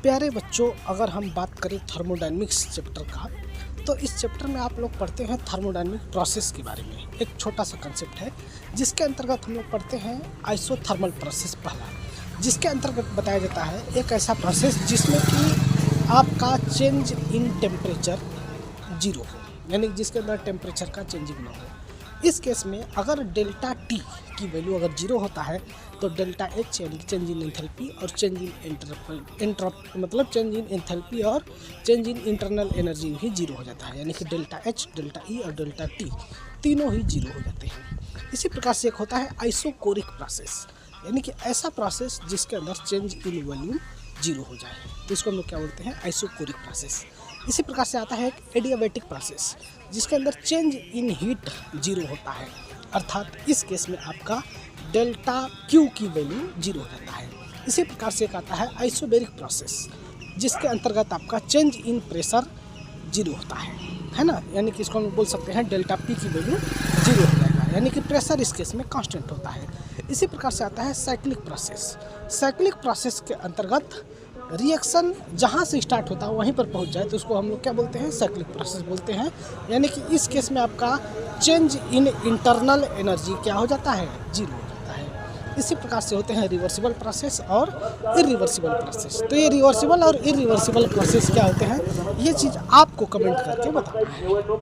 प्यारे बच्चों, अगर हम बात करें थर्मोडायनेमिक्स चैप्टर का, तो इस चैप्टर में आप लोग पढ़ते हैं थर्मोडायनेमिक प्रोसेस के बारे में। एक छोटा सा कंसेप्ट है जिसके अंतर्गत हम लोग पढ़ते हैं आइसोथर्मल प्रोसेस पहला, जिसके अंतर्गत बताया जाता है एक ऐसा प्रोसेस जिसमें कि आपका चेंज इन टेम्परेचर जीरो हो, यानी जिसके अंदर टेम्परेचर का चेंजिंग ना हो। इस केस में अगर डेल्टा टी की वैल्यू अगर जीरो होता है तो डेल्टा एच यानी चेंज इन एंथैल्पी और चेंज इन मतलब चेंज इन एंथैल्पी और चेंज इन इंटरनल एनर्जी भी जीरो हो जाता है, यानी कि डेल्टा एच, डेल्टा ई और डेल्टा टी तीनों ही जीरो हो जाते हैं। इसी प्रकार से एक होता है आइसोकोरिक प्रोसेस, यानी कि ऐसा प्रोसेस जिसके अंदर चेंज इन वॉल्यूम जीरो हो जाए, तो इसको हम लोग क्या बोलते हैं, आइसोकोरिक प्रोसेस। इसी प्रकार से आता है एक एडियाबैटिक प्रोसेस जिसके अंदर चेंज इन हीट जीरो होता है, अर्थात इस केस में आपका डेल्टा क्यू की वैल्यू जीरो हो जाता है। इसी प्रकार से एक आता है आइसोबैरिक प्रोसेस जिसके अंतर्गत आपका चेंज इन प्रेशर जीरो होता है ना, यानी कि इसको हम बोल सकते हैं डेल्टा पी की वैल्यू जीरो हो जाएगा, यानी कि प्रेशर इस केस में कांस्टेंट होता है। इसी प्रकार से आता है साइक्लिक प्रोसेस। साइक्लिक प्रोसेस के अंतर्गत रिएक्शन जहाँ से स्टार्ट होता है वहीं पर पहुंच जाए तो उसको हम लोग क्या बोलते हैं, साइक्लिक प्रोसेस बोलते हैं। यानी कि इस केस में आपका चेंज इन इंटरनल एनर्जी क्या हो जाता है, जीरो हो जाता है। इसी प्रकार से होते हैं रिवर्सिबल प्रोसेस और इरिवर्सिबल प्रोसेस। तो ये रिवर्सिबल और इरिवर्सिबल प्रोसेस क्या होते हैं, ये चीज़ आपको कमेंट करके बताना है।